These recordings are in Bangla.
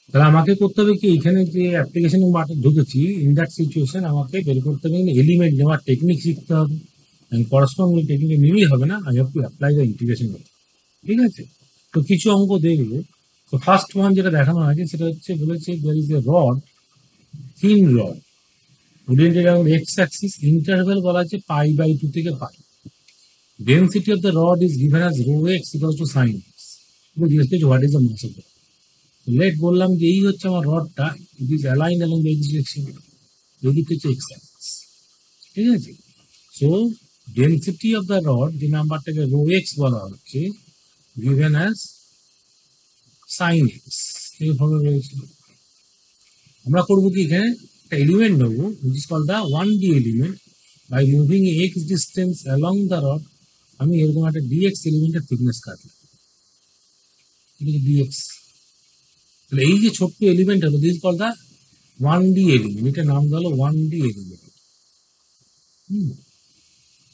তাহলে আমাকে করতে হবে কি, এখানে যে অ্যাপ্লিকেশন ঢুকেছি, ইন দ্যাট সিচুয়েশন আমাকে বের করতে হবে এলিমেন্ট নেওয়ার টেকনিক শিখতে হবে। করসপন্ডিং টেকনিক নিলেই হবে না, I have to apply the integration. ঠিক আছে, তো কিছু অঙ্ক দেখবো। তো ফার্স্ট ওয়ান যেটা দেখানো আছে সেটা হচ্ছে, বলেছে there is a rod, thin rod oriented around x axis, interval বলা আছে π/2 থেকে π. Density of the rod is given as rho x equals to sin x. জিজ্ঞেস করছে what is the mass of the rod. Let বললাম যে এই হচ্ছে আমার রডটা, it is aligned along the x direction, এদিকে হচ্ছে x axis। ঠিক আছে, so density of the rod যে নাম্বারটাকে রো এক্স বলা হচ্ছে, given as sin x এইভাবে রয়েছে। আমরা করবো কি, এখানে একটা এলিমেন্ট নেবো which is called the 1D element, by moving x distance along the rod। আমি এরকম একটা dx এলিমেন্টের থিকনেস কাটলাম, dx। তাহলে এই যে ছোট্ট এলিমেন্ট হলো, this call the 1D element, এটা নাম হলো 1D এলিমেন্ট।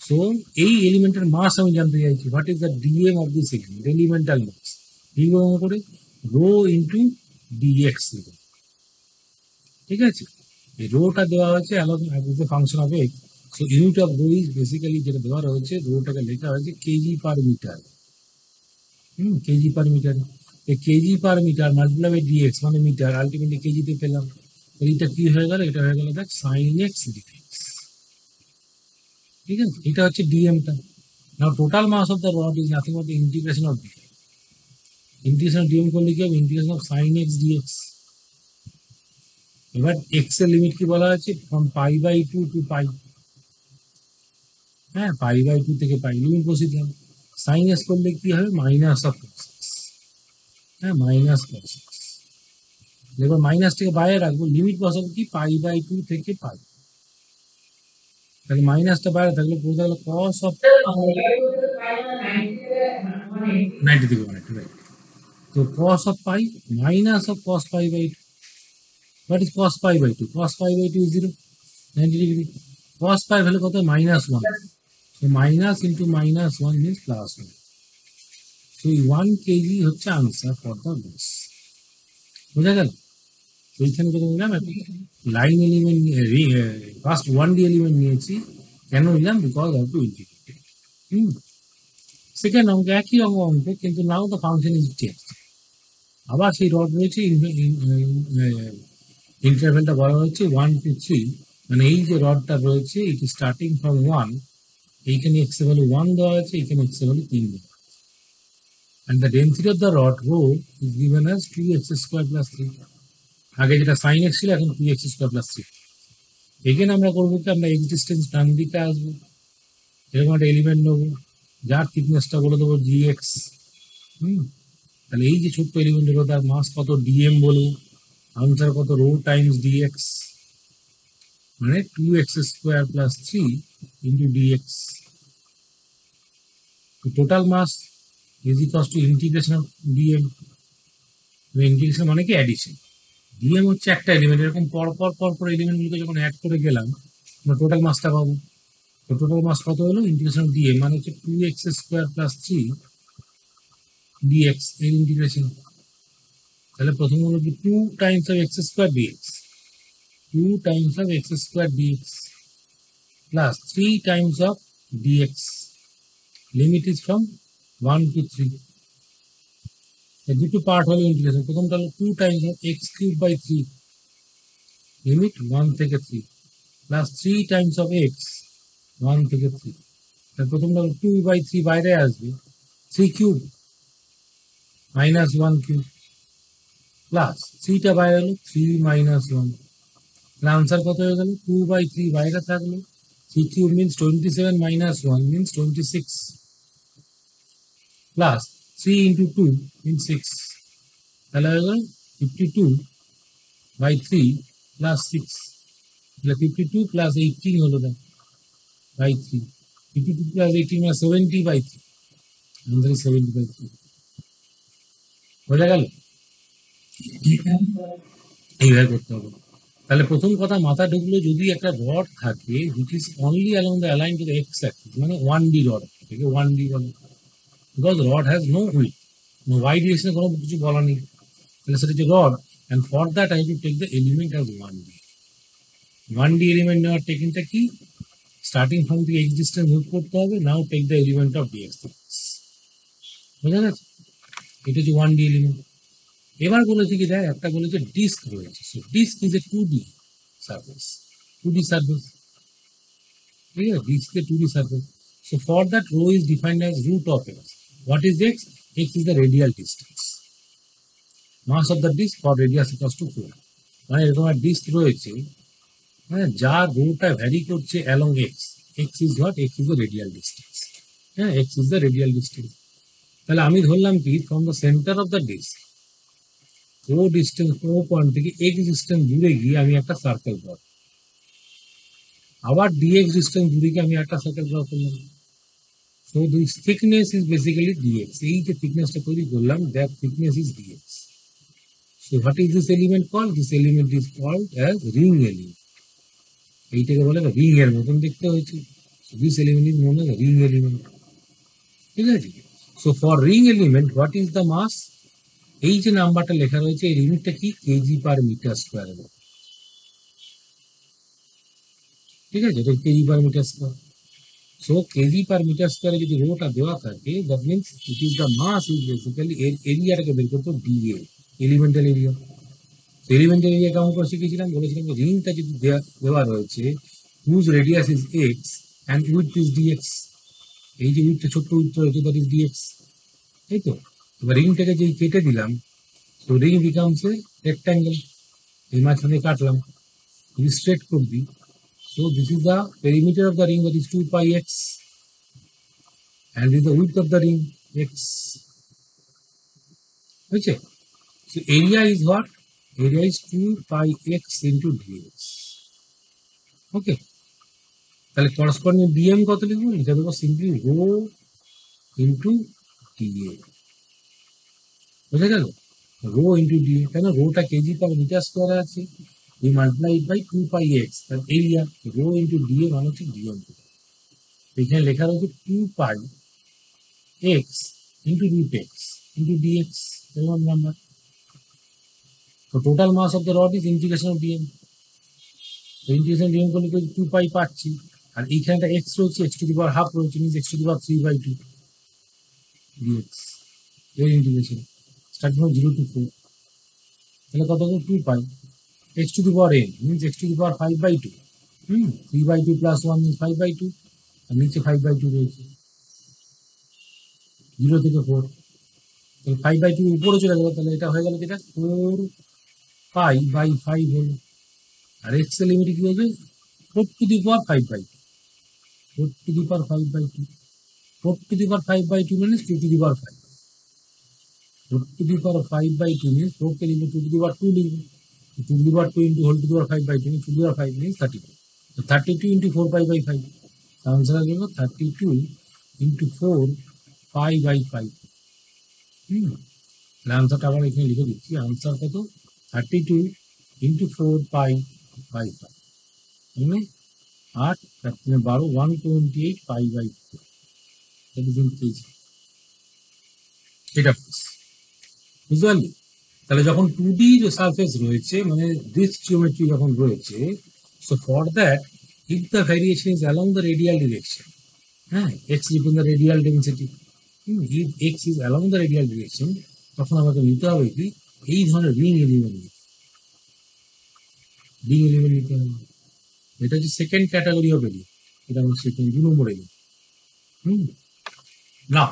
সো এই এলিমেন্টের মাস আমি জানতে চাইছি, what is the dm of this element, elemental mass. এইভাবে করে রো ইন্টু ডিএক্স। ঠিক আছে, এই রোটা দেওয়া হয়েছে function of x. So unit of rho is basically যেটা দেওয়া রয়েছে, রোটাকে লেখা হয়েছে KG per metre. KG per metre, KG per metre multiply by dx মানে মিটার, আলটিমেটলি কেজিতে পেলাম। এইটা কি হয়ে গেল, এটা হয়ে গেল দেখ সাইন এক্স ডিএক্স। ঠিক আছে, এটা হচ্ছে ডিএমটা। Now total mass of the rod is nothing but the integration of dm. Integration of dm করলে কি হবে, integration of sine x dx. এবার এক্স এর লিমিট কি বলা আছে, ফ্রম π/2 টু π। হ্যাঁ, π/2 থেকে π লিমিট বসিয়ে দিলাম। সাইন এক্স করলে কি হবে, মাইনাস অফ cos x। হ্যাঁ, মাইনাস cos x। এবার মাইনাস থেকে বাইরে রাখবো, লিমিট বসাবো কি π/2 থেকে π। তাহলে মাইনাসটা বাইরে থাকলে পুরো থাকলো cos অফ 90 থেকে 180, রাইট। তো cos of π minus of cos π/2। What is cos π/2? cos π/2 is 0, 90 degree. cos π value কত, -1। So minus into -1 means +1। So 1 K G হচ্ছে আনসার ফর দ্য মাস। বোঝা গেল? এইখানে যেটা নিলাম, line element, first 1D element নিয়েছি। কেন নিলাম, because of two integrate. Second অঙ্ক একই অঙ্ক, কিন্তু নাও দ্য ফাংশন ইজ চেঞ্জ। আবার সেই রড রয়েছে, ইন্টারভেলটা বলা হচ্ছে 1 to 3, মানে এই যে রডটা রয়েছে এটি স্টার্টিং ফ্রম 1, এইখানে এক্স এর ভ্যালু 1 দেওয়া আছে, এখানে এক্স এর ভ্যালু 3 দেওয়া আছে। and the density of the rod rho is given as 2x square plus 3। আগে যেটা sin x ছিল, এখন 2x square plus 3। এখানে আমরা করবো কি, আমরা এক্স ডিস্টেন্স ডান দিকে আসবো, এরকম একটা এলিমেন্ট নেবো যার থিকনেসটা বলে দেবো dx। তাহলে এই যে ছোট্ট এলিমেন্ট হলো, তার মাস কত, ডিএম বলবো। আনসার কত, রো টাইমস ডিএক্স, মানে 2x square plus 3 into dx। তো total mass is equals to integration of dm। Integration মানে কি, অ্যাডিশন। ডিএম হচ্ছে একটা এলিমেন্ট, এরকম পর এলিমেন্টগুলোকে যখন অ্যাড করে গেলাম, আমরা টোটাল মাসটা পাবো। তো টোটাল মাস কত হলো, ইন্টিগ্রেশন অফ ডিএম মানে হচ্ছে 2x square plus 3 dx এর ইন্টিগ্রেশন। তাহলে প্রথম হলো কি 2 times of x square dx, 2 times of x square dx plus 3 times of dx। Limit is from 1 to 3। দুটো পার্ট হলো ইন্টিগ্রেশন, প্রথমটা হলো 2 times of x cube by 3, limit 1 থেকে 3, প্লাস 3 times of x 1 থেকে 3। তাহলে প্রথমটা হলো 2/3 বাইরে আসবে, 3 কিউব মাইনাস 1 কিউব, প্লাস 3টা বাইরে হলো 3 minus 1। আনসার কত হয়ে গেল, 2/3 বাইরে থাকলো, 3 cube means 27 minus 1 means 26, plus 3 into 2 means 6। তাহলে হয়ে গেল 52/3 প্লাস 6। তাহলে 52 প্লাস 18 হলো না বাই 3, 52 প্লাস 18 মানে 70/3। আনসার 70/3। বোঝা গেল? এইভাবে করতে হবে। তাহলে প্রথম কথা মাথা ঢুকলো, যদি একটা রড থাকে which is only along the align to the x axis, মানে 1D রড, থেকে 1D বলে। Because rod has no with, y ডিরেকশনে কোনো কিছু বলা নেই, তাহলে সেটা হচ্ছে rod. And for that I to take the element as 1D। 1D element নেওয়ার টেকনিকটা কি? স্টার্টিং ফ্রম থেকে এক্স ডিস্টেন্স মুভ করতে হবে, now take the element of dx. বোঝা গেছে? এটা হচ্ছে 1D এলিমেন্ট। এবার বলেছি কি, দেখ একটা বলেছে ডিস্ক রয়েছে, so disc is a 2D surface, 2D surface, ঠিক আছে? Disc a 2D surface. So for that rho is defined as root of x. What is x? X is the radial distance, mass of the disc for radius equals to 4। মানে এরকম একটা ডিস্ক রয়েছে, হ্যাঁ, যার রোটা ভ্যারি করছে along x. X is what? X is the radial distance, হ্যাঁ, x is the radial distance. তাহলে আমি ধরলাম কি, from the centre of the disc O distance, O point থেকে এক্স ডিস্টেন্স দূরে গিয়ে আমি একটা সার্কেল ড্র, আবার ডিএক্স ডিস্টেন্স দূরে গিয়ে আমি একটা সার্কেল ড্র করলাম। So this thickness is basically dx. এই যে থিকনেসটা তৈরি করলাম, that thickness is dx. So what is this element called? This element is called as ring element. এইটাকে বলে রিং এর মতন দেখতে হয়েছে। This element is known as ring element, ঠিক আছে? So for ring element what is the mass? এই যে নাম্বারটা লেখা রয়েছে, এই লিমিটটা কি? কেজি পার মিটার স্কোয়ার, ঠিক আছে? এটা KG per metre square. So KG per metre স্কোয়ারে যদি রোটা দেওয়া থাকে, that means it is the mass is basically এর এরিয়াটাকে বের করতে dA, elemental area. Elemental area কেমন করে শিখেছিলাম? বলেছিলাম যে রিংটা যদি দেওয়া রয়েছে, whose radius is x and width is dx. এই যে উইথটা ছোট্ট উইথ রয়েছে, দ্যাট ইজ ডিএক্স, তাই তো? এবার রিংটাকে যেই কেটে দিলাম, তো রিং বিকামস এ রেক্ট্যাঙ্গেল। এই মাঝখানে কাটলাম, যদি স্ট্রেট করবি, so this is the perimeter of the ring, that is 2 pi x, and this is the width of the ring x. Okay, so area is what? Area is 2 pi x into dx. Okay, তাহলে corresponding dm কত লিখবো? লিখে দেবো সিম্পলি রো ইন্টু dA। বুঝা গেল? রো ইন্টু dA, কেন? রোটা কেজি পার মিটার স্কোয়ার আছে, we multiply it by 2 pi x, তার এরিয়া রো ইন্টু dA মানে হচ্ছে dm। এখানে লেখা রয়েছে 2 pi x into root x into dx, এরকম নাম্বার। তো total mass of the rod is integration of dm। Integration dm করলে 2 পাই পাচ্ছি, আর এইখানটা x রয়েছে, x to the power half রয়েছে, means x to the power 3/2 dx এর ইন্টিগ্রেশন স্টার্ট ফ্রম 0 to 4। তাহলে কত হবে? 2 pi x to the power n means x to the power 5/2, 3/2 plus 1 means 5/2, আর নিচে 5/2 রয়েছে 0 থেকে 4। তাহলে 5/2 উপরে চলে গেল, তাহলে এটা হয়ে গেল যেটা 4 পাই বাই 5 হলো। আর এক্স এর লিমিট কি হবে? 4 to the power 5/2, 4 to the power 5/2, 4 to the power 5/2 means 2 to the power 5, 4 to the power 5/2 means 4 কে লিখবো 2 টু দি পাওয়ার 2 লিখবো, 2 to the power 2 into whole to the power 5/2 means 2 to the power 5 means 32। তো 32 ইন্টু 4 পাই বাই 5, আনসার আসবে 32 ইন্টু 4 পাই বাই 5। আনসারটা আবার এখানে লিখে দিচ্ছি, আনসার কত? 32 ইন্টু 4 পাই বাই 5, মানে 8 12 128 পাই বাই 4, এটা বুঝতে পারলি? তাহলে যখন 2D সারফেস রয়েছে, মানে ডিস্ক জিওমেট্রি যখন রয়েছে, so for that if the variation is along the radial direction, হ্যাঁ, x equal the radial density, if x is along the radial direction, তখন আমাকে নিতে হবে কি? এই ধরনের রিং এলিমেন্ট নিতে হবে। এটা হচ্ছে সেকেন্ড ক্যাটাগরি অফ এলিমেন্ট, এটা আমার সেকেন্ড 2 নম্বর এলিমেন্ট। না,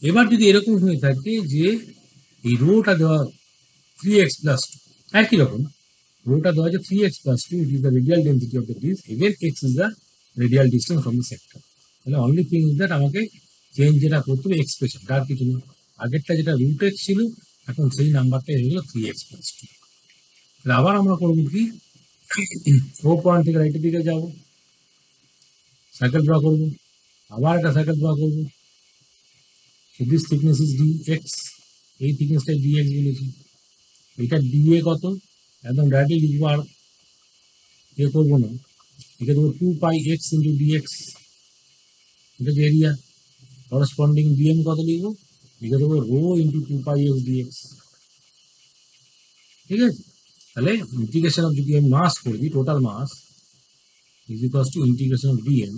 এবার যদি এরকম হয়ে থাকে যে এই রোটা দেওয়া 3x plus 2, একই রকম রোটা দেওয়া আছে 3x plus 2, it is the radial density of the disk, again x is the radial distance from the sector। তাহলে অনলি থিং ইজ দ্যাট আমাকে চেঞ্জ যেটা করতে হবে এক্সপ্রেশন, তার কিছু নেই। আগেরটা যেটা রুট এক্স ছিল, এখন সেই নাম্বারটা হয়ে গেল 3x plus 2। তাহলে আবার আমরা করবো কি, ও পয়েন্ট থেকে রাইটের দিকে যাবো, সার্কেল ড্র করবো, আবার একটা সার্কেল ড্র করবো। দিস থিকনেস ইজ dx, এই থিকনেসটা dx বলেছি। এটা dA কত? একদম ডাইরেক্টলি লিখবো, আর এ করবো না, এটা দেবো 2 পাই x ইন্টু dx, এটা যে এরিয়া করসপন্ডিং ডিএম কত লিখবো, লিখে দেবো রো ইন্টু 2 পাই এক্স ডিএক্স। ঠিক আছে, তাহলে ইন্টিগ্রেশন অফ যদি আমি মাস করে দিই, total mass is equals to integration of dm,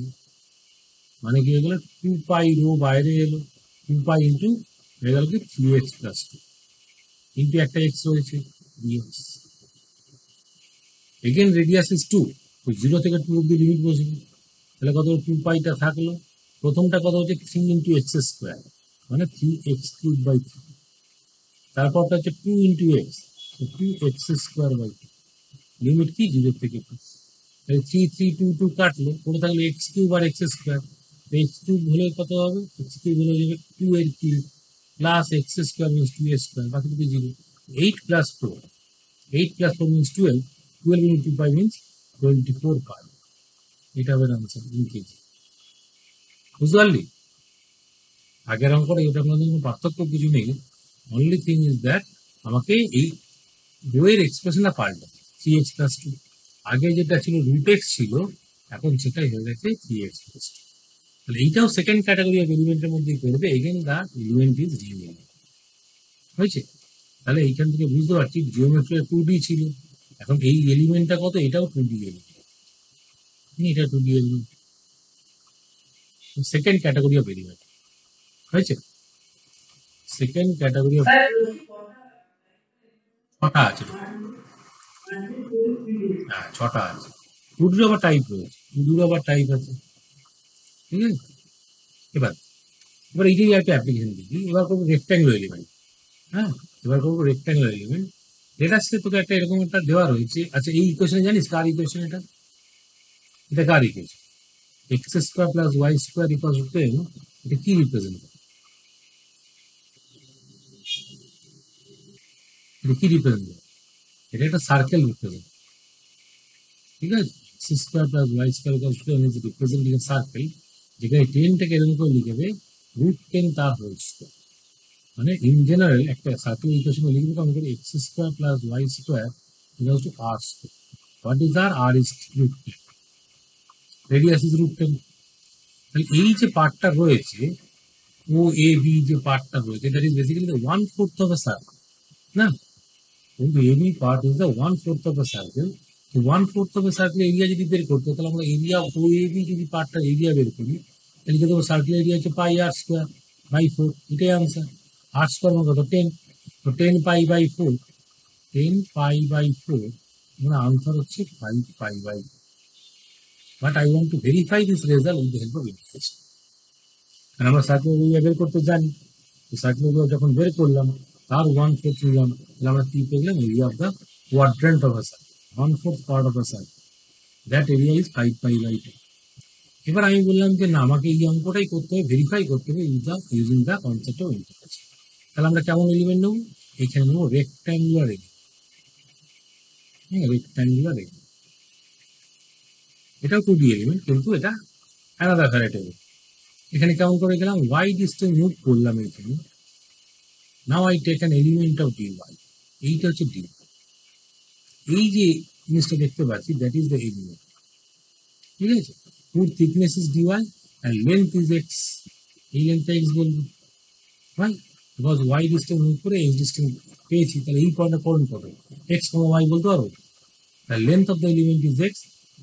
মানে কি হয়ে গেল 2 পাই রো বাইরে এলো, 2 পাই ইন্টু হয়ে গেল কি 3x+2 ইন্টু একটা এক্স রয়েছে ডিএক্স। এগেন রেডিয়াস ইজ 2, তো 0 থেকে 2 অব্দি লিমিট বসবে, তাহলে কত 2 পাইটা থাকলো, প্রথমটা কত হচ্ছে 3 ইন্টু এক্স স্কোয়ার মানে 3x³/3, তারপরটা হচ্ছে 2 ইন্টু এক্স, 2x² লিমিট কি 0 থেকে 2, তাহলে 3 3 2 2 কাটলো, পড়ে থাকলো x³ আর x², x³ হলে কত হবে, x³ হলে যাবে 2 এর cube plus x² means 2a², বাকি দুটো 0, 8 + 4, 8 + 4 মিনস 12, 12 ইন্টু 2 পাই মিনস 24 পাই, এটা হবে আনসার ইন কেজি। বুঝতে পারলি? আগের অঙ্কটা এটা আপনাদের কোনো পার্থক্য কিছু নেই, অনলি থিং ইজ দ্যাট আমাকে এই রোয়ের এক্সপ্রেশনটা পাল্টে 3x+2, আগে যেটা ছিল √x ছিল, এখন সেটাই হয়ে গেছে 3x+2। তাহলে এইটাও সেকেন্ড ক্যাটাগরি অফ এলিমেন্টের মধ্যেই করবে, again the element is real element. হয়েছে? তাহলে এইখান থেকে বুঝতে পারছি জিওমেট্রি 2D ছিল, এখন এই এলিমেন্টটা কত, এটাও 2D এলিমেন্ট, এটা 2D element, second category of element. হয়েছে? সেকেন্ড ক্যাটাগরি অফ, ছটা আছে, হ্যাঁ ছটা আছে, 2D আবার টাইপ রয়েছে, 2D আবার টাইপ আছে। ঠিক আছে, এবার এবার এইটাই একটা অ্যাপ্লিকেশন দেখি, এবার করবো রেক্ট্যাঙ্গুলার এলিমেন্ট। হ্যাঁ, এবার করবো রেক্ট্যাঙ্গুলার এলিমেন্ট। এটা আসছে তোকে একটা এরকম একটা দেওয়া রয়েছে, আচ্ছা এই ইকুয়েশনে জানিস কার ইকুয়েশন এটা, এটা কার ইকুয়েশন, x² + y² = 10, এটা কি রিপ্রেজেন্ট করে, এটা কি রিপ্রেজেন্ট করে, এটা একটা সার্কেল রিপ্রেজেন্ট। ঠিক আছে, x² + y² = 10 is representing A circle, যেখানে 10টাকে এরকম করে লিখে দেবে √10 তার হোল স্কয়ার, মানে ইন জেনারেল একটা সার্কেল ইকুয়েশন লিখবে কেমন করে, x² + y² = r²। What is r, r ইজ √10, রেডিয়াস ইজ √10। তাহলে এই যে পার্টটা রয়েছে ও এ বি, যে পার্টটা রয়েছে that is basically the 1/4 of a circle, না, কিন্তু A B part is the 1/4 of a circle. 1/4 of a circle area যদি বের করতে, তাহলে আমরা এরিয়া ও এ বি যদি পার্টটা এরিয়া বের করি, তাহলে কি দেবো, সার্কেল এরিয়া হচ্ছে πr²/4, এটাই আনসার। r² মানে কত 10, তো 10π/4, 10π/4 মানে আনসার হচ্ছে 5π/4। But I want to verify this result with the help of integration, কারণ আমরা সার্কেল এরিয়া বের করতে জানি, তো সার্কেল এরিয়া যখন বের করলাম তার 1/4 নিলাম, তাহলে আমরা কি পেলাম, area of the quadrant of a circle, 1/4 part of a circle, that area is 5π/2। এবার আমি বললাম যে না, আমাকে এই অঙ্কটাই করতে হবে, ভেরিফাই করতে হবে using the concept of integration. তাহলে আমরা কেমন এলিমেন্ট নেবো, এখানে নেবো রেক্ট্যাঙ্গুলার এলিমেন্ট। হ্যাঁ, রেক্ট্যাঙ্গুলার এলিমেন্ট, এটাও 2D এলিমেন্ট, কিন্তু এটা আলাদা ভ্যারাইটি। এখানে কেমন করে গেলাম, y ডিস্টেন্স মুভ করলাম এইখানে, now I take an element of dy, এইটা হচ্ছে dy, এই যে জিনিসটা দেখতে পাচ্ছি দ্যাট ইজ দ্য এলিমেন্ট। ঠিক আছে, পুর thickness is dy and length is x, এই লেন্থটা x বলবো, right, because y distance move করে x ডিস্টেন্স পেয়েছি, তাহলে এই পয়েন্টটা কোন পাবো, x, y বলতে পারবো। The length of the element is x,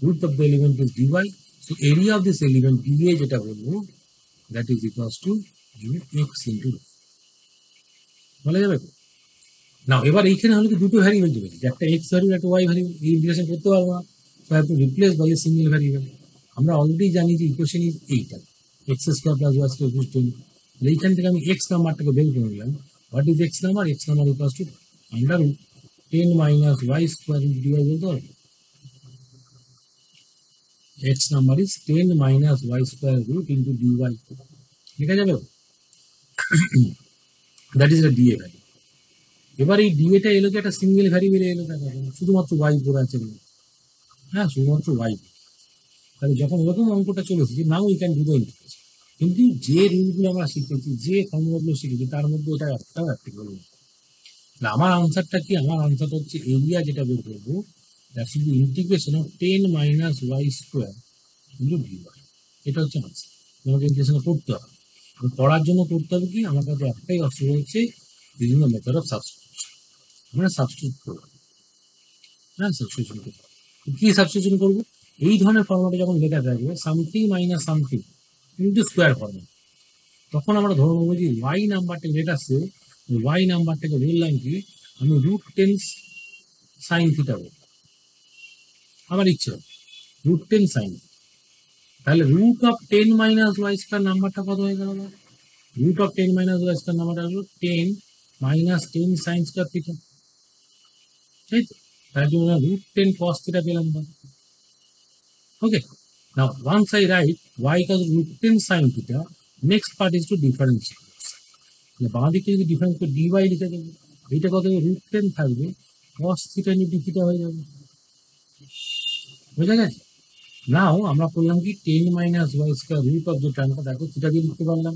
width of the element is dy, so area of this element dA যেটা বলবো that is equals to x into y, বলা যাবে তো। নাও এবার এইখানে হলো কি দুটো ভ্যারিয়েবল চলে, একটা x ভ্যারিয়েবল একটা y ভ্যারিয়েবল, এই ইন্টিগ্রেশন করতে পারবো না, so have to replace by a single variable. আমরা অলরেডি জানি যে ইকুয়েশন ইজ এইটা, x² + y² = 10, এইখান থেকে আমি x নাম্বারটাকে বের করে নিলাম। What is x number, x number equals to √10 - y² dy বলতে পারবো, x number is 10 - y² into dy, লেখা যাবে, that is the DA value. এবার এই ডিএটা এলো কি একটা সিঙ্গেল ভ্যারিয়েবল এলো, শুধুমাত্র y পড়ে আছে, হ্যাঁ শুধুমাত্র y। তাহলে যখন এরকম অঙ্কটা চলে এসেছে, now we can do the integration, কিন্তু যে রুলগুলো আমরা শিখেছি, যে ফর্মুলাগুলো শিখেছি, তার মধ্যে এটা একটাও অ্যাপ্লিকেবল না। আমার আনসারটা কি, আমার আনসারটা হচ্ছে এরিয়া যেটা বের করবো that should be integration of 10 - y² into dy, এটা হচ্ছে আনসার। তোমাকে ইন্টিগ্রেশন করতে হবে, করার জন্য করতে হবে কি, আমার কাছে একটাই অপশন রয়েছে, বিভিন্ন মেথড অফ সাবস্টিটিউশন। আমরা সাবস্টিটিউট করবো, হ্যাঁ সাবস্টিটিউশন করবো। কি সাবস্টিটিউশন করবো? এই ধরনের ফর্মেটে যখন লেখা থাকবে something minus something into square format, তখন আমরা ধরে নেবো যে ওয়াই নাম্বারটা যেটা আসছে, ওয়াই নাম্বারটাকে বললাম কি আমি √10 সাইন থিটা বলবো, আমার ইচ্ছে √10 সাইন। তাহলে √10 মাইনাস ওয়াই স্কোয়ার নাম্বারটা কত হয়ে গেল? √10 মাইনাস ওয়াই স্কোয়ার নাম্বারটা হলো 10 মাইনাস 10 সাইন স্কোয়ার থিটা, তাই তো? তার জন্য √10 cos থিটা পেলাম। Okay. Now, once I write y equals √10 sin theta, next part is to differentiate. বাঁ দিকে যদি ডিফারেন্স করে dy লিখে দেবো, এইটা কত √10 থাকবে, cos থিটা ইন্টু থিটা হয়ে যাবে, বুঝা গেছে? নাও আমরা করলাম কি 10 minus y square root of যে টার্মটা দেখো থিটা দিয়ে লিখতে পারলাম,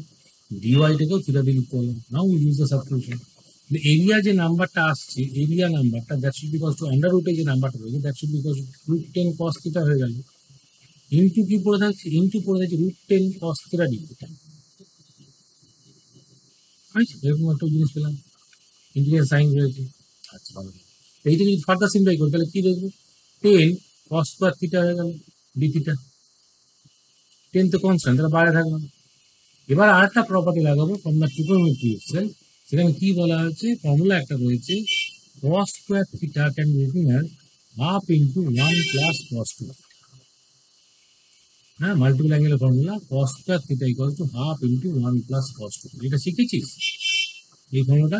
ডিওয়াইটাকেও থিটা দিয়ে লিখতে পারলাম। Now we use the substitution. Area যে নাম্বারটা আসছে, এরিয়া নাম্বারটা that should be equal two under রুটে যে নাম্বারটা রয়েছে that should be equal two √10 cos theta হয়ে গেল, ইন্টু কি পড়ে থাকছে, ইন্টু পড়ে থাকছে √10 cos থিটা ডি থিটা। এরকম একটা জিনিস পেলাম, ইন্টিগ্রাল সাইন রয়েছে। আচ্ছা ভালো, এইটা যদি ফার্দার সিম্পলিফাই করি তাহলে কি দেখবো, 10 cos স্কয়ার থিটা হয়ে গেল ডি থিটা। 10 তো কনস্ট্যান্ট, তাহলে বাইরে থাকবে না। এবার আরেকটা প্রপার্টি লাগাবো ফ্রম দ্য ট্রিগোনোমেট্রি ইটসেলফ। সেখানে কি বলা হয়েছে, ফর্মুলা একটা রয়েছে, cos square theta can be written as half into 1 plus cos 2। হ্যাঁ, মাল্টিপল অ্যাঙ্গেলের formula cos square theta equal to half into 1 plus cos 2। এটা শিখেছিস এই ফর্মুলাটা?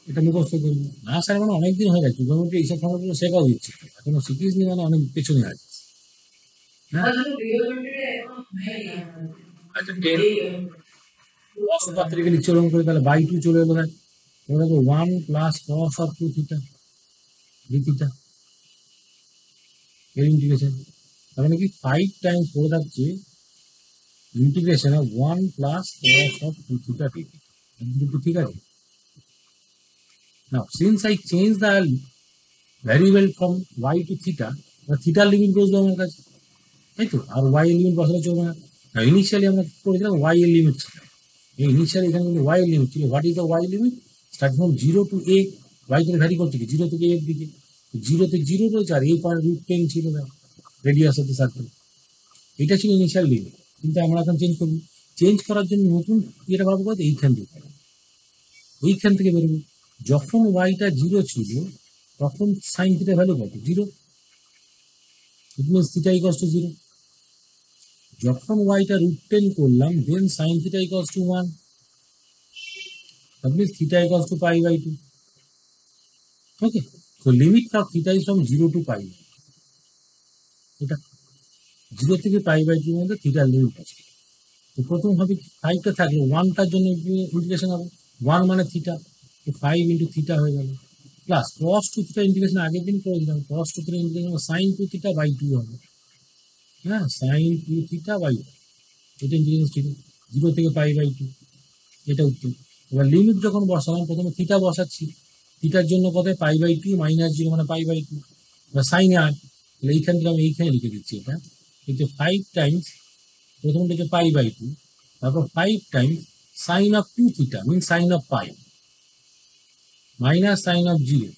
এটা মুখস্থ করবি না স্যার, মানে অনেকদিন হয়ে গেছে তোমাকে এইসব ফর্মুলা শেখাও দিচ্ছে, এখনো শিখিস নি, মানে অনেক পেছনে আছিস। হ্যাঁ আচ্ছা, 10 cos স্কয়ার থিটা লিখছি ওরকম করে, তাহলে বাই 2 চলে এলো, দেখ ওটা তো 1 plus cos of 2 theta D theta এর ইন্টিগ্রেশন। তার মানে কি 5 টাইমস পড়ে থাকছে integration of 1 plus cos of 2 theta D theta. একদম ঠিক আছে। Now, since I change the variable from y to theta, the theta limit goes down আমার কাছে, তাই তো? আর y এর লিমিট বসালে চলবে না। ইনিশিয়ালি আমরা কি করেছিলাম, y এর লিমিট ছিল, এই ইনিশিয়ালি এখানে কিন্তু y এর লিমিট ছিল। What is the y limit? Start from 0 to a, y করে ভ্যারি করছে কি 0 থেকে a এর দিকে, 0 তে 0 রয়েছে আর a পয়েন্ট √10 ছিল না রেডিয়াস অফ দ্য সার্কেল। এটা ছিল ইনিশিয়াল লিমিট, কিন্তু আমরা এখন চেঞ্জ করবো। চেঞ্জ করার জন্য নতুন যেটা ভাববো কত, এইখান থেকে বেরোবো। যখন ওয়াইটা 0 ছিল তখন সাইন থিটা ভ্যালু কত, 0। It means theta equals to 0। যখন ওয়াইটা √10 করলাম then sine theta equals to 1, that means theta equals to π/2। Okay, so limit of theta is from 0 to π। এটা 0 থেকে π/2 এর মধ্যে থিটার লিমিট আছে। তো প্রথম হবে 5টা থাকলে 1টার জন্য ইন্টিগ্রেশন হবে, 1 মানে থিটা, 5 ইন্টু থিটা হয়ে গেল, প্লাস cos 2 থিটা ইন্টিগ্রেশন আগের দিন করেছিলাম, cos 2 theta integration sin 2 theta by 2 হবে। হ্যাঁ, sin 2 থিটা বাই 2, এটা ইন্টিগ্রেশন ছিল 0 থেকে π/2, এটা উত্তর। এবার লিমিট যখন বসালাম প্রথমে থিটা বসাচ্ছি, থিটার জন্য কত π/2 মাইনাস 0 মানে π/2, এবার সাইন আর, তাহলে এইখান থেকে আমি এইখানে লিখে দিচ্ছি এটা, কিন্তু 5 টাইমস প্রথমটা হচ্ছে π/2, তারপর 5 times sine of 2 theta mean sine of pi minus sine of 0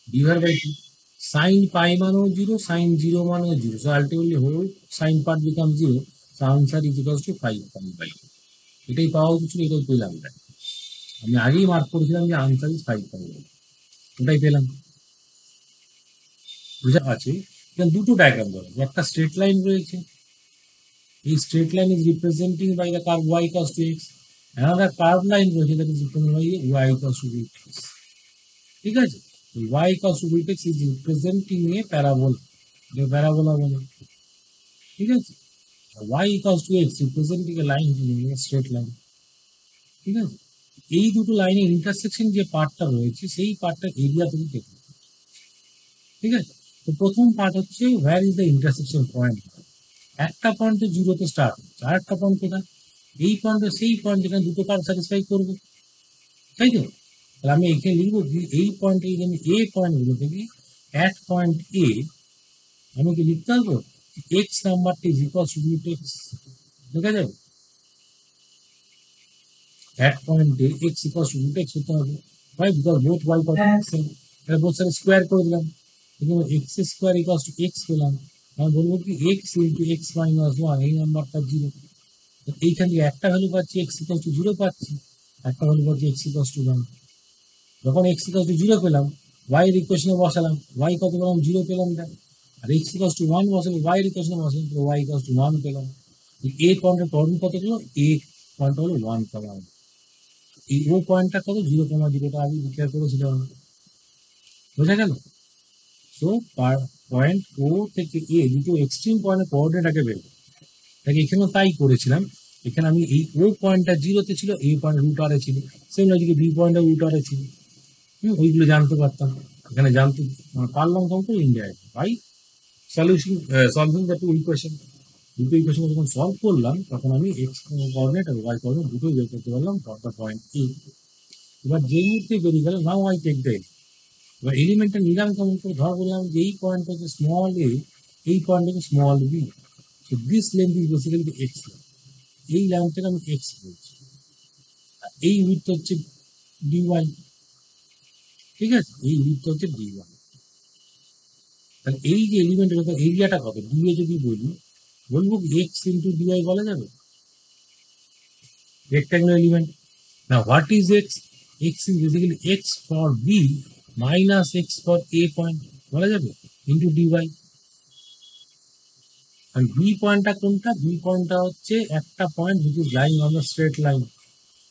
divide by 2। Sine pi মানেও 0, সাইন 0 মানেও 0, so ultimately whole sine part become 0, so answer is equals to 5π/2। এটাই পাওয়া উচিত ছিল, এটাই পেলাম। আমি আগেই মার্ক করেছিলাম যে আনসার ইজ 5π/2, ওটাই পেলাম। বুঝা আছে? এখানে দুটো ডায়াগ্রাম ধরো, একটা স্ট্রেট লাইন রয়েছে, এই straight line is representing by the curve y equals to x, another curve line রয়েছে that is represented by y equals to x। ঠিক আছে, y equals to vertex is representing a parabola, the parabola বলে, ঠিক আছে। y equals to x representing a line, a straight line, ঠিক আছে। এই দুটো লাইনের ইন্টারসেকশন যে পার্টটা রয়েছে সেই পার্টটা এরিয়া থেকে কেটে, ঠিক আছে। তো প্রথম পার্ট হচ্ছে where is the intersection point, একটা পয়েন্টে 0 তে স্টার্ট হচ্ছে, আর একটা পয়েন্ট কোথায়, এই পয়েন্টে, সেই পয়েন্ট যেখানে দুটো কার্ভ স্যাটিসফাই করবে, তাই তো। তাহলে আমি এখানে লিখবো যে এই পয়েন্টে আমি এ পয়েন্ট গুলো থেকে অ্যাট পয়েন্ট এ আমি কি লিখতে পারবো এক্স নাম্বারটি is equal to root x, দেখা যাবে at point A x equals to root x হতে হবে, right? Because both y coordinates same, তাহলে both সাইড স্কোয়ার করে দিলাম, এখানে x square equals to x পেলাম। আমি বলবো কি x into x minus one, এই নাম্বারটা জিরো। এইখান থেকে একটা ভ্যালু পাচ্ছি x ইকুয়ালস টু জিরো পাচ্ছি, একটা ভ্যালু পাচ্ছি x ইকুয়ালস টু ওয়ান। যখন x ইকুয়ালস টু জিরো পেলাম, y এর ইকুয়েশনে বসালাম, y কত পেলাম জিরো পেলাম, আর x ইকুয়ালস টু ওয়ান বসালে y এর ইকুয়েশনে বসালাম, y ইকুয়ালস টু ওয়ান পেলাম। a পয়েন্টের কোঅর্ডিনেট কত হলো, a পয়েন্ট হলো ওয়ান পেলাম। এই ও পয়েন্টটা কত, 0,0টা আগে ডিক্লেয়ার করেছিলাম, বোঝা গেল? সো পয়েন্ট ও থেকে এ দুটো এক্সট্রিম পয়েন্টের কোঅর্ডিনেট আগে বের করতে, তাকে এখানেও তাই করেছিলাম। এখানে আমি এই ও পয়েন্টটা জিরোতে ছিল, এই পয়েন্ট রুট আর এ ছিল, সেম লজিকে বি পয়েন্টটা রুট আর এ ছিল। ওইগুলো জানতে পারতাম, এখানে জানতে পারলাম কম ইন্ডিয়ায় by solution solving the two equation. দুটো ইকুয়েশন যখন সলভ করলাম তখন আমি এক্স কোঅর্ডিনেট আর ওয়াই কোঅর্ডিনেট দুটোই বের করতে পারলাম ফর দ্য পয়েন্ট এ। এবার যে মুহূর্তে বেরিয়ে গেল, নাও আই টেক দ্য, এবার এলিমেন্টটা নিলাম কেমন করে, ধর বললাম যে এই পয়েন্ট হচ্ছে স্মল এ, এই পয়েন্ট হচ্ছে small b, so this length is basically the x length, এই লেন্থটাকে আমি এক্স বলছি, আর এই উইডথ হচ্ছে ডিওয়াই, ঠিক আছে, এই উইডথ হচ্ছে ডিওয়াই। তাহলে এই যে এলিমেন্টের এরিয়াটা কত, ডিএ যদি বলি, বলবো এক্স ইন্টু ডিওয়াই বলা যাবে, rectangular element. Now what is x? X is basically x for b minus x for a point, বলা যাবে, into dy। আর b পয়েন্টটা কোনটা, b পয়েন্টটা হচ্ছে একটা point which is lying on the straight line,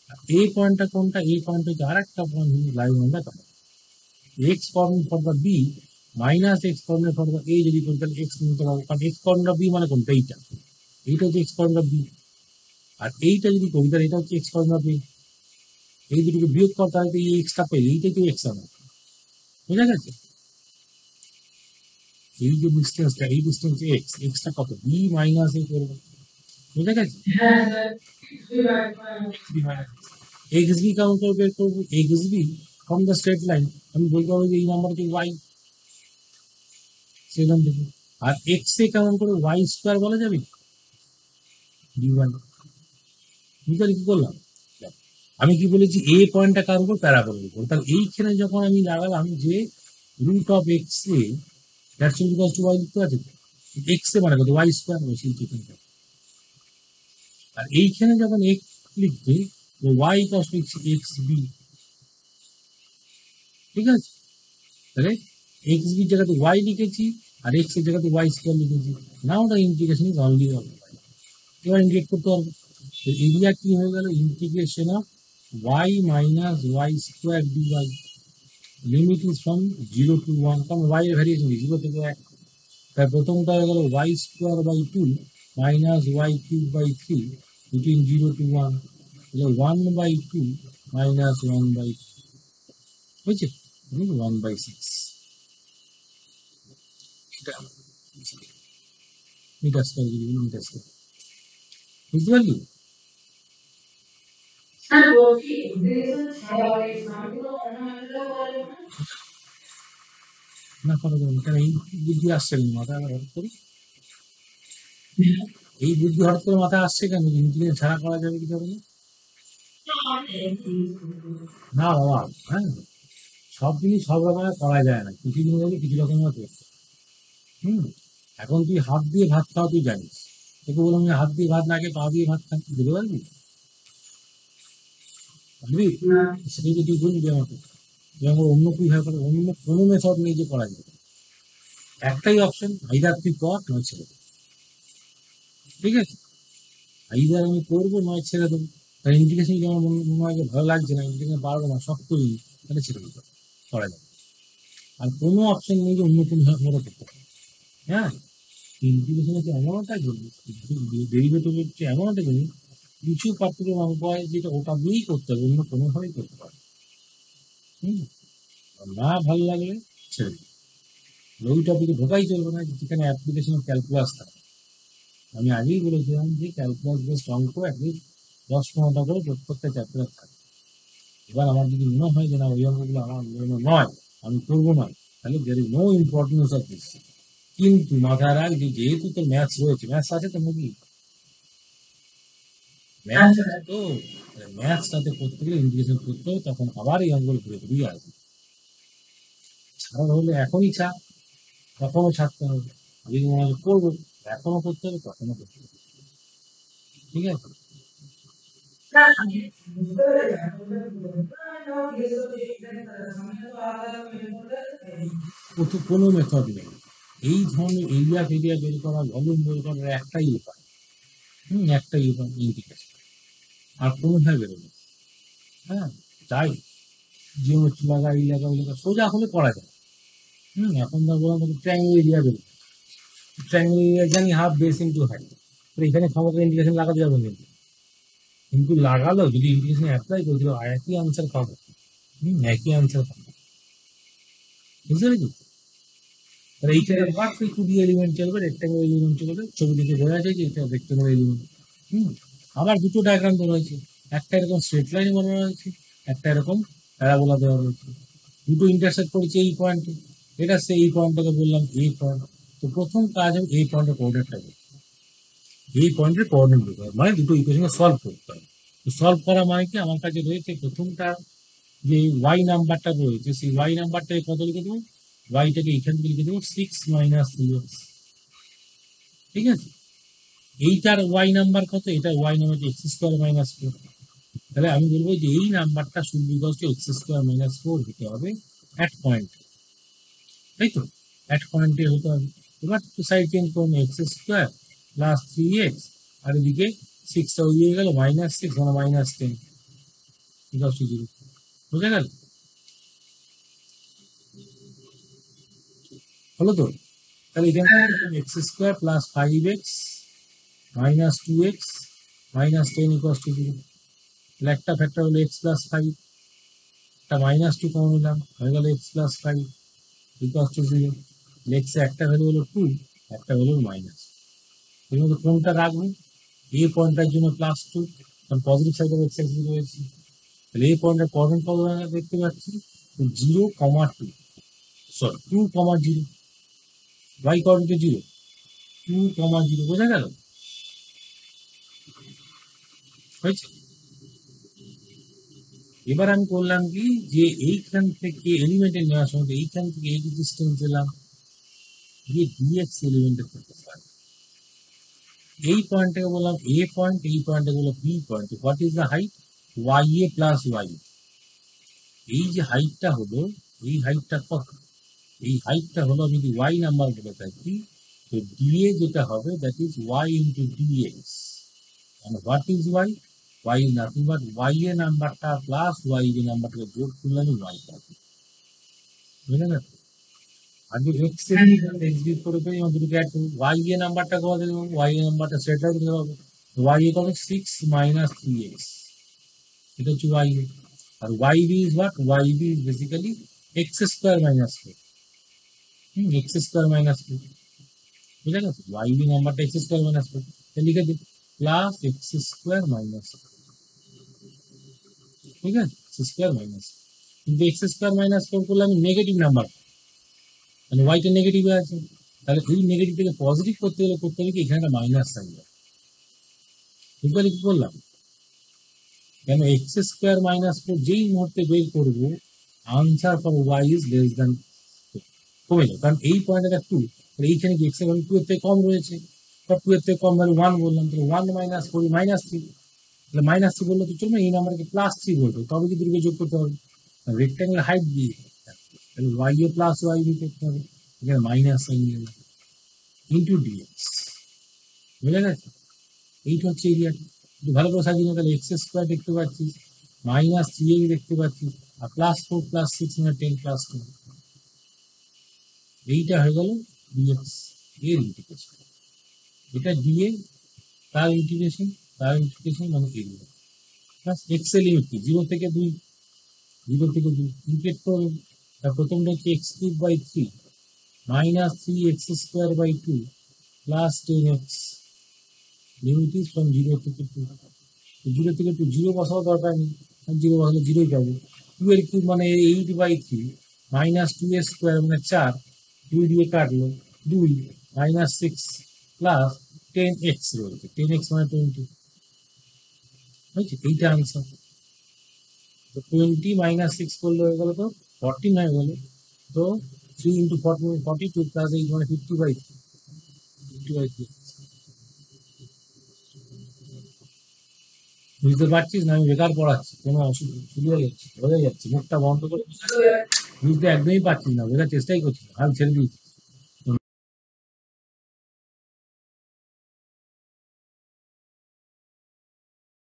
আর a পয়েন্টটা কোনটা, a পয়েন্ট হচ্ছে আরেকটা point which is lying on the curve। x coordinate for the b minus x coordinate for the a যদি করি তাহলে x নিতে পারবো, কারণ x coordinate b মানে কোনটা, এইটা, এইটা হচ্ছে x coordinate b, আর এইটা যদি করি তাহলে এটা হচ্ছে x coordinate b, এই দুটোকে বিয়োগ করতে হবে, এই এক্সটা পেলে এইটাই তো এক্স হবে, বুঝা গেছে? এই যে ডিস্টেন্সটা, এই ডিস্টেন্স এক্স, এক্সটা কত, বি মাইনাস এ করবো, বুঝা গেছে? এক্স বি কেমন করে বের করবো, x b from the straight line আমি বলতে পারবো যে এই নাম্বারটি ওয়াই, সেখান থেকে। আর এক্স এ কেমন করে ওয়াই স্কোয়ার বলা যাবে, ডি ওয়াই। বুঝতে কি করলাম, আমি কি বলেছি, এ পয়েন্টটা কার উপর, প্যারাবোলার উপর, তাহলে এইখানে যখন আমি লাগালাম যে রুট অফ এক্স এ দ্যাটস ইকুয়াল টু ওয়াই লিখতে আছে, এক্স এ মানে কত, ওয়াই স্কোয়ার বসে, আর এইখানে যখন এক্স লিখতে y equal to x b, ঠিক আছে? তাহলে এক্স বি জায়গাতে ওয়াই লিখেছি আর এক্স এর জায়গাতে ওয়াই স্কোয়ার লিখেছি, now the integration is only of y. এবার ইন্টিগ্রেট করতে পারবো, এরিয়া কি হয়ে গেল, integration of y minus y square dy, limit is from 0 to 1, কারণ y এর ভ্যারিয়েশন 0 থেকে 1, তাই প্রথমটা হয়ে গেল y square by 2 minus y cube by 3 between 0 to 1, তাহলে 1 by 2 minus 1 by 2, বুঝছে, 1 by 6, এটা মিটার স্কয়ার, মিটার স্কয়ার, বুঝতে পারলি? না করা যাবে না, কারণ এই বুদ্ধি আসছে কেন মাথায়, হঠাৎ করে এই বুদ্ধি হঠাৎ করে মাথায় আসছে কেন, ইঞ্জিনিয়ার ছাড়া করা যাবে কি যাবে না? না বাবা, হ্যাঁ, সব জিনিস সব রকমের করা যায় না, কিছু জিনিস হলে কিছু রকমের করতে। এখন তুই হাত দিয়ে ভাত খাওয়া তুই জানিস, তোকে বললাম হাত দিয়ে ভাত না খেয়ে পা দিয়ে ভাত খান, বুঝতে পারবি? বুঝলি, সেটাই যে তুই বলবি আমাকে যে আমার অন্য কি ভাবে করে, অন্য কোনো মেথড নেই যে করা যাবে, একটাই অপশন, আইদার তুই কর নয় ছেড়ে দেবে, ঠিক আছে? আইদার আমি করবো নয় ছেড়ে দেবো। তাই ইন্টিগ্রেশন যদি আমার মনে হয় যে ভালো লাগছে না, ইন্টিগ্রেশন পারবো না, শক্ত হয়ে, তাহলে ছেড়ে দিতে করা যাবে। আর কোনো অপশন নেই যে অন্য কোনো ভাবে করতে পারে, হ্যাঁ। ইন্টিগ্রেশন হচ্ছে এমন একটা জিনিস, ডেরিভেটিভ হচ্ছে এমন একটা জিনিস, কিছু পার্টিকুলার অঙ্ক হয় যেটা ওটা দিয়েই করতে হবে, অন্য কোনোভাবেই করতে পারে। না ভালো লাগলে ছেড়ে দিই, ওই টপিকে ঢোকাই চলবে না যেখানে অ্যাপ্লিকেশন ক্যালকুলাস থাকে। আমি আগেই বলেছিলাম যে ক্যালকুলাস বেসড অঙ্ক অ্যাটলিস্ট 10-15টা করে প্রত্যেকটা চ্যাপ্টার থাকে। এবার আমার যদি মনে হয় যে না ওই অঙ্কগুলো আমার মনে নয়, আমি করবো না, তাহলে there is no importance of this, কিন্তু মাথায় রাখ যে যেহেতু তোর ম্যাথস রয়েছে, ম্যাথস আছে তো নাকি, ম্যাথস আছে তো, ম্যাথসটাতে করতে গেলে ইন্টিগ্রেশন করতে হবে, তখন আবার এই অঙ্কগুলো ঘুরে ঘুরিয়ে আসবে। ছাড়া হলে এখনই চা, তখনও ছাড়তে হবে, যদি মনে হয় করবো এখনো করতে হবে, তখনও করতে হবে, ঠিক আছে। কোনো মেথড নেই, এই ধরনের এরিয়া ফেরিয়া বের করা, ভলিউম বের করার একটাই উপায়, একটাই উপায় ইন্টিগ্রেশন, আর কোনোভাবে বেরোবে। হ্যাঁ, তাই জিওমেট্রি লাগা, এই লাগা, ওই লাগা, সোজা হলে করা যায়। এখন ধর বললাম ট্রায়াঙ্গেল এরিয়া বেরোবে, ট্রায়াঙ্গেল এরিয়া জানি হাফ বেস ইন্টু হাইট, তো এখানে ক্ষমতা ইন্টিগ্রেশন লাগাতে যাবে কিন্তু, কিন্তু লাগালো যদি ইন্টিগ্রেশন অ্যাপ্লাই করে দিল একই আনসার পাবো, একই আনসার পাবো, বুঝতে পেরেছি। তাহলে এইখানে আবার তুই 2D এলিমেন্ট চলবে, রেক্টাঙ্গেল এলিমেন্ট চলবে, ছবি দেখে বোঝা যায় যে এটা রেক্টাঙ্গেল এলিমেন্ট। আবার দুটো ডায়াগ্রাম দেওয়া হয়েছে, একটা এরকম স্ট্রেট লাইন বলা রয়েছে, একটা এরকম প্যারাবোলা দেওয়া রয়েছে, দুটো ইন্টারসেক্ট করেছে এই পয়েন্টে, এটা এই পয়েন্টটাকে বললাম এই পয়েন্ট। তো প্রথম কাজ হবে এই পয়েন্টের কোঅর্ডিনেটটা বের, এই পয়েন্টের কোঅর্ডিনেট বের করা, মানে দুটো ইকুয়েশন সলভ করতে হবে। তো সলভ করা মানে কি, আমার কাছে রয়েছে প্রথমটা যে ওয়াই নাম্বারটা রয়েছে, সেই ওয়াই নাম্বারটাকে কত লিখে দেবো, ওয়াইটাকে এখান থেকে লিখে দেবো 6 - 3x, ঠিক আছে। এইটার ওয়াই নাম্বার কত, এটা y number x square minus 4, তাহলে আমি বলবো যে এই নাম্বারটা should be equal to x square minus 4 হতে হবে অ্যাট পয়েন্ট, তাই তো, অ্যাট পয়েন্টে হতে হবে। এবার তো সাইড চেঞ্জ করুন, এক্স স্কোয়ার প্লাস 3x, আর এদিকে 6টা উড়িয়ে গেল, -6 মানে -10 ইকুয়াল টু 0, বুঝা গেল, হলো তো। তাহলে এখানে x square plus 5x minus 2x minus 10 equal to 0, তাহলে একটা ফ্যাক্টর হলো x প্লাস 5, একটা -2 কমন নিলাম, হয়ে গেল x plus 5 equal to 0, x এ একটা ভ্যালু হলো 2, একটা ভ্যালু মাইনাস, এর মধ্যে কোনটা রাখবো, এই পয়েন্টটার জন্য +2, কারণ পজিটিভ সাইডে এক্স অ্যাক্সিস রয়েছে, তাহলে এই পয়েন্টের কোঅর্ডিনেট কত দেখতে পাচ্ছি 0,2, সরি 2,0, y কোঅর্ডিনেট 0, 2,0, বোঝা গেল, হয়েছে। এবার আমি করলাম কি, যে এইখান থেকে এলিমেন্টের নেওয়ার সময় এইখান থেকে এই ডিস্টেন্স দিলাম, দিয়ে ডিএক্স এলিমেন্টের করতে পারি, এই পয়েন্টটাকে বললাম এ পয়েন্ট, এই পয়েন্টটাকে বললাম B point, what is the height, y A plus y, এই যে হাইটটা হলো, এই হাইটটা কত, এই হাইটটা হলো, আমি যদি ওয়াই নাম্বার বলে থাকি, তো ডিএ যেটা হবে that is y into dx, and what is y, y is nothing but y এর নাম্বারটা প্লাস y এর নাম্বারটাকে যোগ করলে আমি y পাবো, বুঝলে না। আগে x এর x বিয়োগ করে পেয়ে আমি দুটোকে অ্যাড করব, y এর নাম্বারটা কত দেবো, y এর নাম্বারটা সেট আউট দিতে হবে, y এ কত 6 - 3x, এটা হচ্ছে y এ, আর y b is what, y b is basically x square minus 4, x square minus 4, বুঝা গেছে, y b নাম্বারটা x স্কয়ার মাইনাস 4, তাহলে লিখে দিই প্লাস x স্কয়ার মাইনাস, ঠিক আছে, এক্স স্কোয়ার মাইনাস, কিন্তু এক্স স্কোয়ার মাইনাস 4 করলে আমি নেগেটিভ নাম্বার, মানে ওয়াইটা নেগেটিভে আছে, তাহলে এই নেগেটিভ থেকে পজিটিভ করতে গেলে কি এখানে একটা মাইনাস থাকবে, বুঝতে কি করলাম, কেন এক্স স্কোয়ার মাইনাস 4 যেই মুহূর্তে বের করবো, answer for y is less than, কমে যাবে, কারণ এই পয়েন্টটা 2, এইখানে কি এক্স এর ভ্যালু 2 এর থেকে কম রয়েছে, বা 2 এর থেকে কম ভ্যালু 1 বললাম, তাহলে 1 - 4 -3, তাহলে -3 বললে তো চলবে, এই নাম্বারকে +3 বলবে, তবে কি দুটোকে যোগ করতে হবে, রেক্টাঙ্গেল হাইট দিয়ে, তাহলে Y A plus Y B করতে হবে, এখানে মাইনাস সাইন গেল ইন্টু ডিএক্স, বুঝে গেছে, এইটা হচ্ছে এরিয়া, ভালো করে সাজিয়ে, তাহলে এক্স স্কোয়ার দেখতে পাচ্ছি, -3 দেখতে পাচ্ছি, আর +4 + 6 মানে 10 + 2, এইটা হয়ে গেল ডিএক্স এর ইন্টিগ্রেশন, এটা ডিএ তার ইন্টিগ্রেশন, মানে এরিয়া, প্লাস এক্স এর লিমিট কি 0 থেকে 2, 0 থেকে 2 ইন্টিগ্রেট করবেন, তার প্রথমটা হচ্ছে x³/3 -3x² by 2 plus 10x, limit is from 0 থেকে 2, 0 থেকে 2 0 বসাও দরকার নেই, 0 বসালে 0ই পাবো, 2 এর কিউব মানে 8/3 -2x² মানে 4, 2 দিয়ে কাটলো, 2 minus 6 plus 10x রয়েছে, 10x মানে 20, হয়েছে এইটা আনসার। তো 20 minus 6 করলে হয়ে গেল তো 14 হয়ে গেল। তো 3 into 40 42 plus 8 মানে 50/3, 50/3। বুঝতে পারছিস না আমি বেকার পড়াচ্ছি, কোনো অসুবিধা যাচ্ছে, বোঝা যাচ্ছে, মুখটা বন্ধ করে বুঝতে একদমই পারছিস না, বোঝার চেষ্টাই করছিস না, আমি ছেড়ে দিয়েছি।